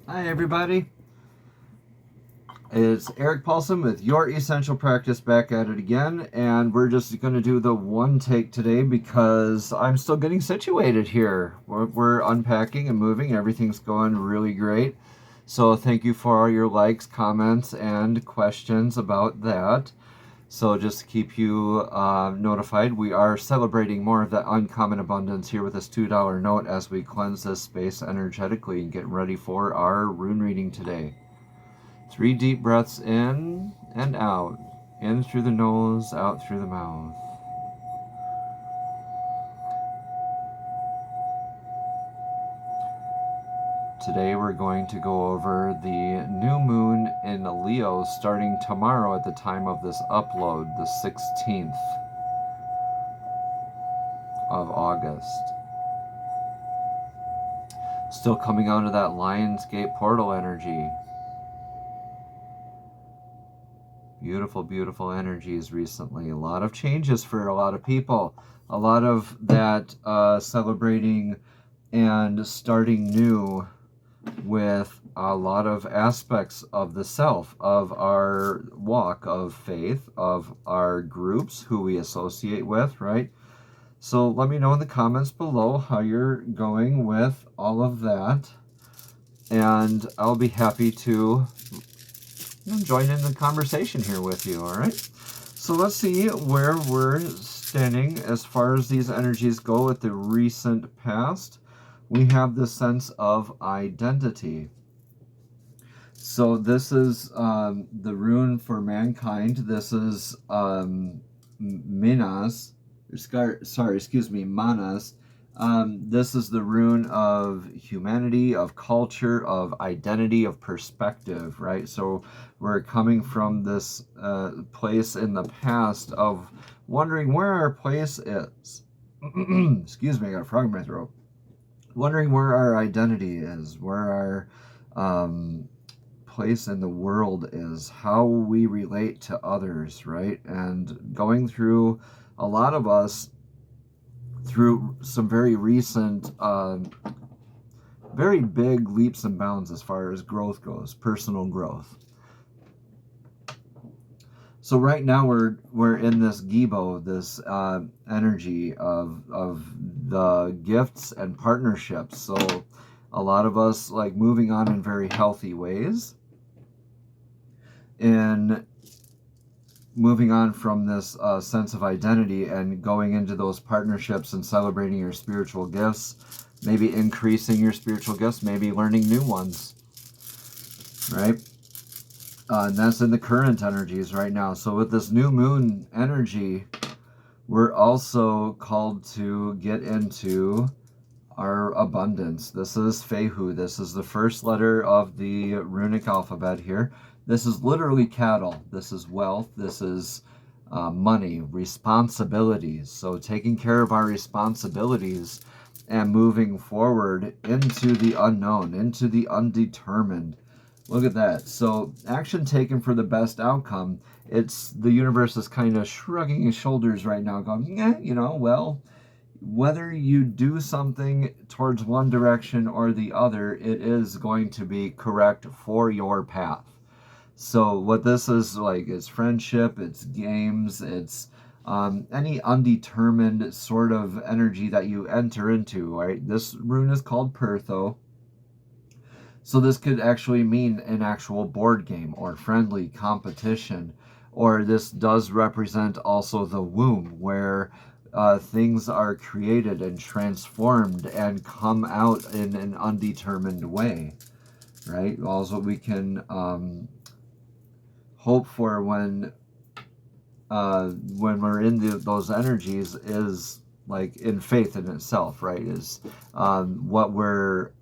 Hi everybody, it's Eric Paulson with Your Essential Practice back at it again, and we're just going to do the one take today because I'm still getting situated here. We're unpacking and moving, everything's going really great. So thank you for all your likes, comments, and questions about that. So just to keep you notified, we are celebrating more of that uncommon abundance here with this $2 note as we cleanse this space energetically and get ready for our rune reading today. 3 deep breaths in and out. In through the nose, out through the mouth. Today we're going to go over the new moon in Leo starting tomorrow at the time of this upload, the 16th of August. Still coming out of that Lionsgate portal energy. Beautiful, beautiful energies recently. A lot of changes for a lot of people. A lot of that celebrating and starting new with a lot of aspects of the self, of our walk of faith, of our groups, who we associate with, right? So let me know in the comments below how you're going with all of that. And I'll be happy to join in the conversation here with you, all right? So let's see where we're standing as far as these energies go at the recent past. We have the sense of identity. So this is the rune for mankind. This is Minas. Manas. This is the rune of humanity, of culture, of identity, of perspective, right? So we're coming from this place in the past of wondering where our place is. Excuse me, I got a frog in my throat. Wondering where our identity is, where our place in the world is, how we relate to others, right? And going through, a lot of us, through some very recent, very big leaps and bounds as far as growth goes, personal growth. So right now we're in this Gibo, this energy of the gifts and partnerships. So a lot of us like moving on in very healthy ways, in moving on from this sense of identity and going into those partnerships and celebrating your spiritual gifts, maybe increasing your spiritual gifts, maybe learning new ones, right? And that's in the current energies right now. So with this new moon energy, we're also called to get into our abundance. This is Fehu. This is the first letter of the runic alphabet here. This is literally cattle. This is wealth. This is money, responsibilities. So taking care of our responsibilities and moving forward into the unknown, into the undetermined. Look at that. So action taken for the best outcome. It's the universe is kind of shrugging its shoulders right now, going, yeah, well, whether you do something towards one direction or the other, it is going to be correct for your path. So what this is like is friendship, it's games, it's any undetermined sort of energy that you enter into, right? This rune is called Pertho. So this could actually mean an actual board game or friendly competition, or this does represent also the womb where things are created and transformed and come out in an undetermined way, right? Also, we can hope for when we're in those energies is like in faith in itself, right? Is what we're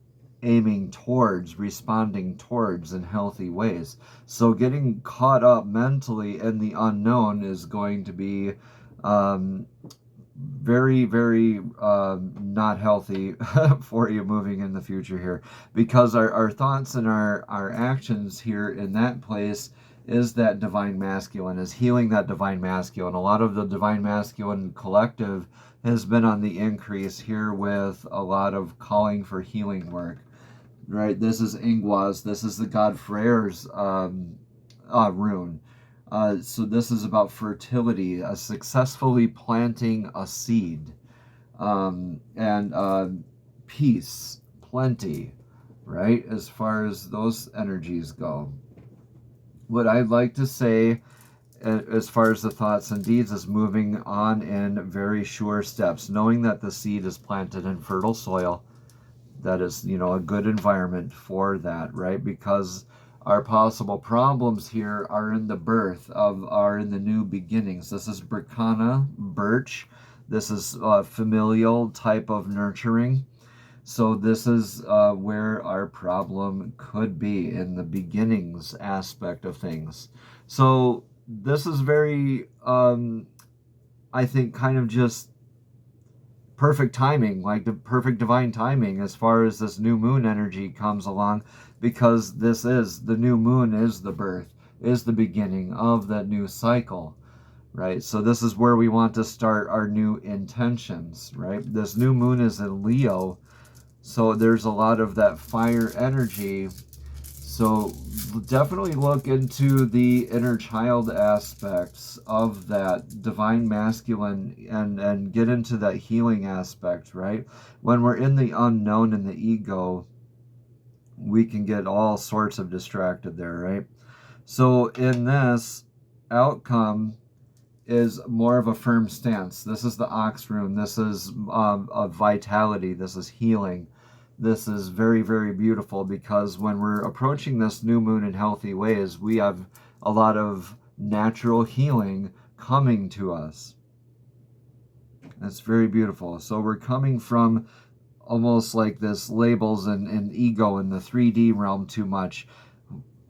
aiming towards, responding towards in healthy ways. So getting caught up mentally in the unknown is going to be very, very not healthy for you moving in the future here, because our thoughts and our actions here in that place is that divine masculine, is healing that divine masculine. A lot of the divine masculine collective has been on the increase here with a lot of calling for healing work. right? This is Ingwa's. This is the god Freyr's rune. So this is about fertility, successfully planting a seed, and peace, plenty, right? As far as those energies go. What I'd like to say, as far as the thoughts and deeds, is moving on in very sure steps, knowing that the seed is planted in fertile soil, that is, a good environment for that, right? Because our possible problems here are in the are in the new beginnings. This is Berkana, birch. This is familial type of nurturing. So this is where our problem could be, in the beginnings aspect of things. So this is very, I think, kind of just perfect timing, like the perfect divine timing, as far as this new moon energy comes along, because the new moon is the birth, is the beginning of that new cycle, right? So this is where we want to start our new intentions, right? This new moon is in Leo, so there's a lot of that fire energy. So definitely look into the inner child aspects of that divine masculine, and get into that healing aspect, right? When we're in the unknown and the ego, we can get all sorts of distracted there, right? So in this outcome is more of a firm stance. This is the ox rune. This is a vitality. This is healing. This is very, very beautiful, because when we're approaching this new moon in healthy ways, we have a lot of natural healing coming to us. That's very beautiful. So we're coming from almost like this labels and ego in the 3D realm too much.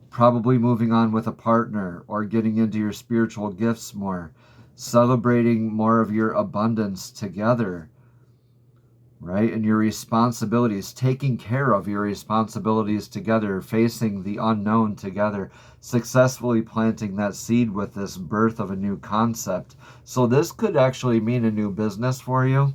Probably moving on with a partner, or getting into your spiritual gifts more, celebrating more of your abundance together, right? And your responsibilities, taking care of your responsibilities together, facing the unknown together, successfully planting that seed with this birth of a new concept. So this could actually mean a new business for you.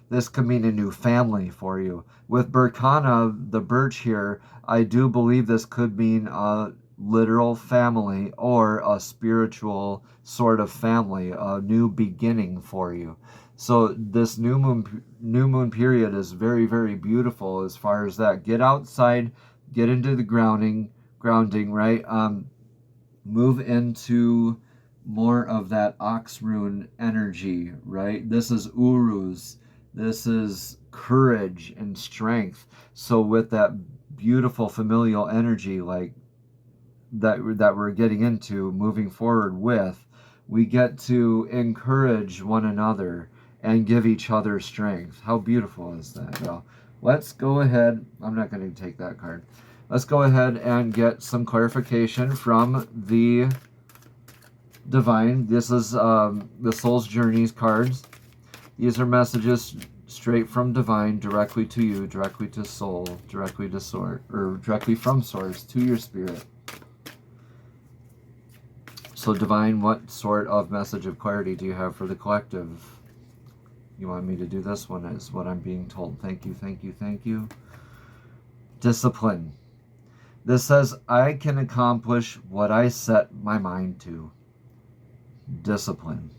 This could mean a new family for you. With Berkana, the birch here, I do believe this could mean a literal family, or a spiritual sort of family, a new beginning for you. So this new moon period is very, very beautiful as far as that. Get outside, get into the grounding, right? Move into more of that ox rune energy, right? This is Uruz. This is courage and strength. So with that beautiful familial energy, like that we're getting into, moving forward with, we get to encourage one another and give each other strength. How beautiful is that? Well, let's go ahead. I'm not going to take that card. Let's go ahead and get some clarification from the divine. This is the Soul's Journeys cards. These are messages straight from divine, directly to you, directly to soul, directly to source, or directly from source to your spirit. So divine, what sort of message of clarity do you have for the collective? You want me to do this one, is what I'm being told. Thank you, thank you, thank you. Discipline. This says, I can accomplish what I set my mind to. Discipline.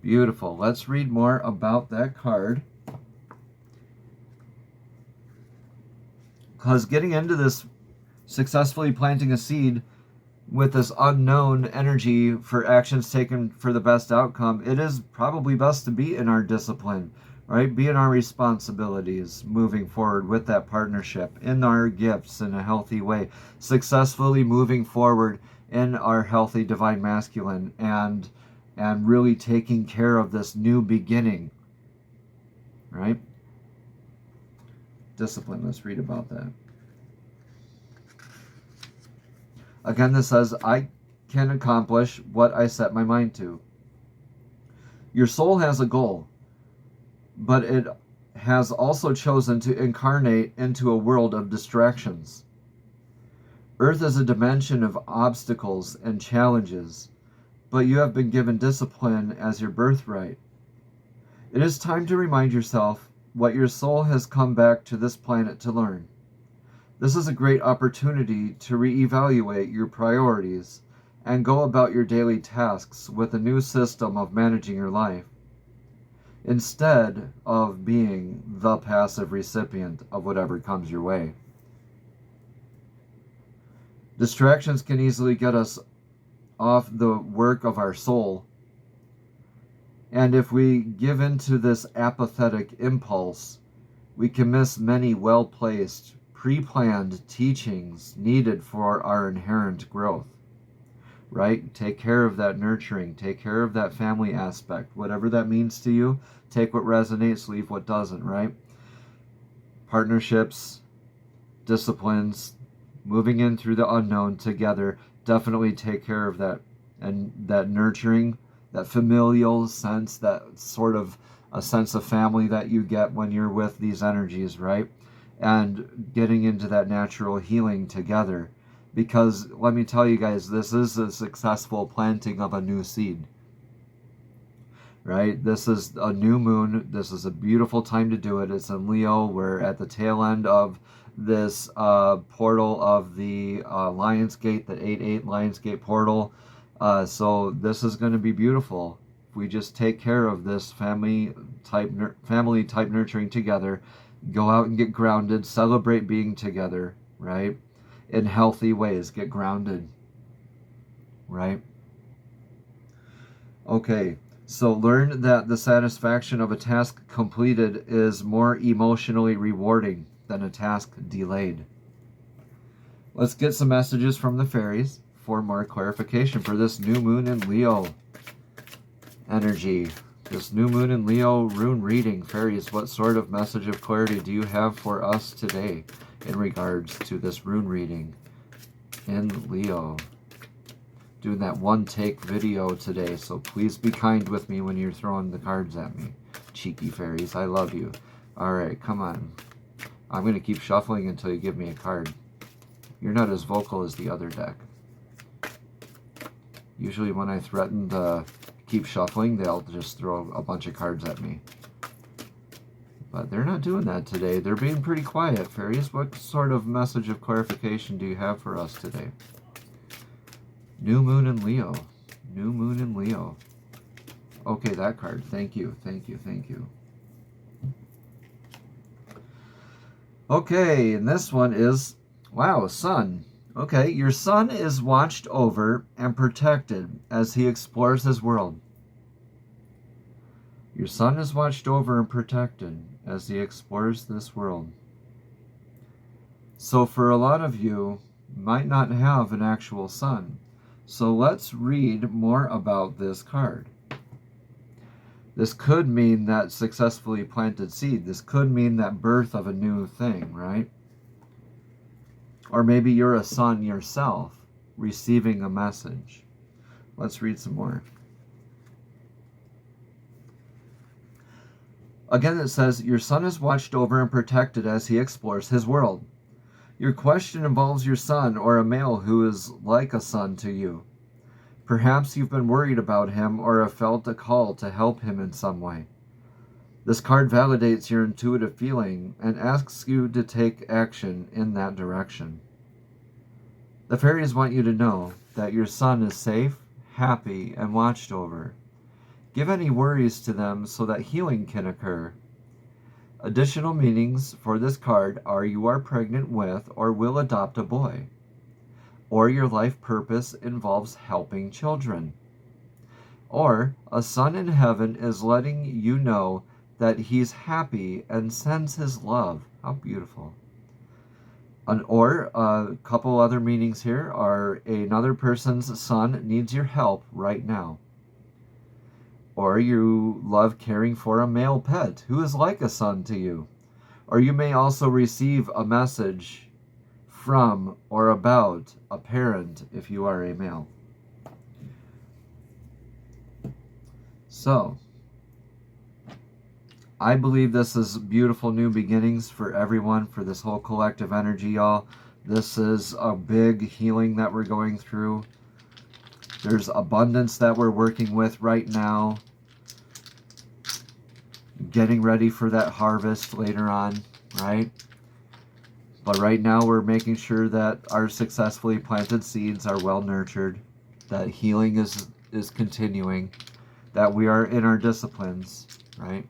Beautiful. Let's read more about that card. Because getting into this, successfully planting a seed with this unknown energy for actions taken for the best outcome, it is probably best to be in our discipline, right? Be in our responsibilities, moving forward with that partnership, in our gifts in a healthy way, successfully moving forward in our healthy divine masculine, and really taking care of this new beginning, right? Discipline. Let's read about that. Again, this says, I can accomplish what I set my mind to. Your soul has a goal, but it has also chosen to incarnate into a world of distractions. Earth is a dimension of obstacles and challenges, but you have been given discipline as your birthright. It is time to remind yourself what your soul has come back to this planet to learn. This is a great opportunity to reevaluate your priorities and go about your daily tasks with a new system of managing your life, instead of being the passive recipient of whatever comes your way. Distractions can easily get us off the work of our soul, and if we give in to this apathetic impulse, we can miss many well-placed, pre-planned teachings needed for our inherent growth. Right? Take care of that nurturing. Take care of that family aspect. Whatever that means to you, take what resonates, leave what doesn't, right? Partnerships, disciplines, moving in through the unknown together, definitely take care of that. And that nurturing, that familial sense, that sort of a sense of family that you get when you're with these energies, right? And getting into that natural healing together. Because let me tell you guys, this is a successful planting of a new seed. Right? This is a new moon. This is a beautiful time to do it. It's in Leo. We're at the tail end of this portal of the Lionsgate, the 8/8 Lionsgate portal. So this is going to be beautiful. If we just take care of this family type nurturing together, go out and get grounded, celebrate being together, right? In healthy ways, get grounded, right? Okay, so learn that the satisfaction of a task completed is more emotionally rewarding than a task delayed. Let's get some messages from the fairies for more clarification for this new moon in Leo energy. This new moon in Leo rune reading. Fairies, what sort of message of clarity do you have for us today in regards to this rune reading in Leo? Doing that one take video today, so please be kind with me when you're throwing the cards at me. Cheeky fairies, I love you. Alright, come on. I'm going to keep shuffling until you give me a card. You're not as vocal as the other deck. Usually when I threaten to keep shuffling, they'll just throw a bunch of cards at me. But they're not doing that today. They're being pretty quiet, fairies. What sort of message of clarification do you have for us today? New moon in Leo. New moon in Leo. Okay, that card. Thank you, thank you, thank you. Okay, and this one is, wow, sun. Okay, your son is watched over and protected as he explores his world. Your son is watched over and protected as he explores this world. So for a lot of you, might not have an actual son. So let's read more about this card. This could mean that successfully planted seed. This could mean that birth of a new thing, right? Or maybe you're a son yourself receiving a message. Let's read some more. Again, it says, your son is watched over and protected as he explores his world. Your question involves your son or a male who is like a son to you. Perhaps you've been worried about him or have felt a call to help him in some way. This card validates your intuitive feeling and asks you to take action in that direction. The fairies want you to know that your son is safe, happy, and watched over. Give any worries to them so that healing can occur. Additional meanings for this card are you are pregnant with or will adopt a boy, or your life purpose involves helping children, or a son in heaven is letting you know that he's happy and sends his love. How beautiful. Or a couple other meanings here are another person's son needs your help right now. Or you love caring for a male pet who is like a son to you. Or you may also receive a message from or about a parent if you are a male. So, I believe this is beautiful new beginnings for everyone, for this whole collective energy, y'all. This is a big healing that we're going through. There's abundance that we're working with right now. Getting ready for that harvest later on, right? But right now we're making sure that our successfully planted seeds are well nurtured, that healing is continuing, that we are in our disciplines, right?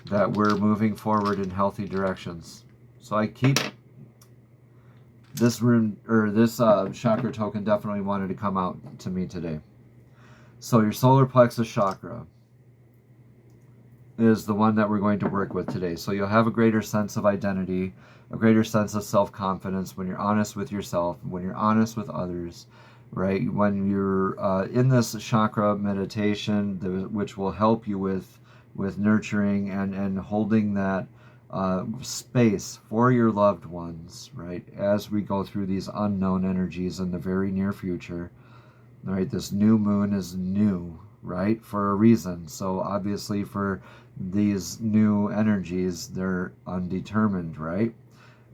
That we're moving forward in healthy directions. So I keep this rune, or this chakra token definitely wanted to come out to me today. So your solar plexus chakra is the one that we're going to work with today. So you'll have a greater sense of identity, a greater sense of self-confidence when you're honest with yourself, when you're honest with others, right? When you're in this chakra meditation, which will help you with nurturing and holding that space for your loved ones, right? As we go through these unknown energies in the very near future, right? This new moon is new, right? For a reason. So obviously for these new energies, they're undetermined, right?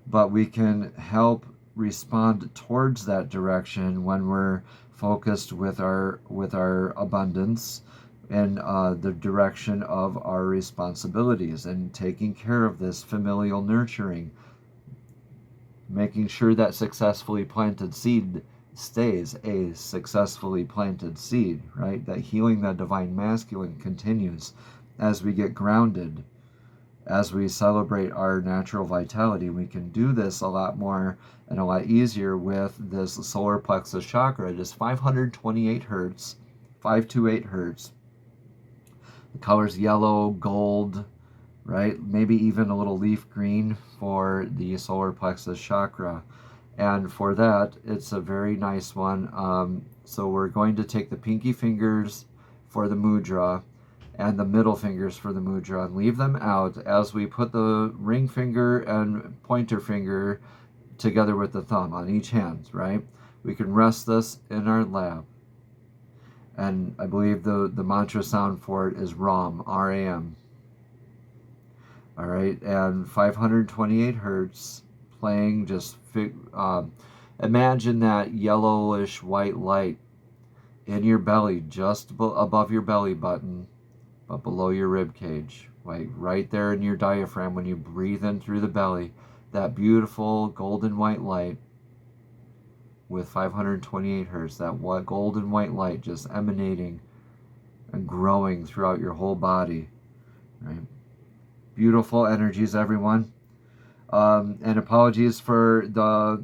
But we can help respond towards that direction when we're focused with our abundance and the direction of our responsibilities and taking care of this familial nurturing, making sure that successfully planted seed stays a successfully planted seed, right? That healing the divine masculine continues as we get grounded, as we celebrate our natural vitality. We can do this a lot more and a lot easier with this solar plexus chakra. It is 528 hertz, 528 hertz. The color's yellow, gold, right? Maybe even a little leaf green for the solar plexus chakra. And for that, it's a very nice one. So we're going to take the pinky fingers for the mudra and the middle fingers for the mudra and leave them out as we put the ring finger and pointer finger together with the thumb on each hand, right? We can rest this in our lap. And I believe the mantra sound for it is RAM, R-A-M. All right, and 528 hertz playing, just imagine that yellowish white light in your belly, just above your belly button, but below your rib cage, right there in your diaphragm when you breathe in through the belly, that beautiful golden white light with 528 hertz, that golden white light just emanating and growing throughout your whole body, right? Beautiful energies, everyone. And apologies for the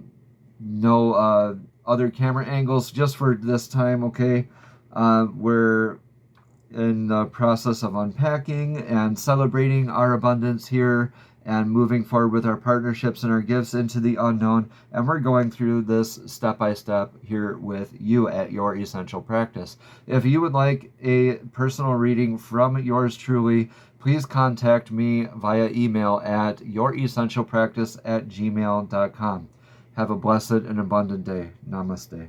no other camera angles just for this time, okay? We're in the process of unpacking and celebrating our abundance here and moving forward with our partnerships and our gifts into the unknown. And we're going through this step by step here with you at Your Essential Practice. If you would like a personal reading from yours truly, please contact me via email at youressentialpractice@gmail.com. Have a blessed and abundant day. Namaste.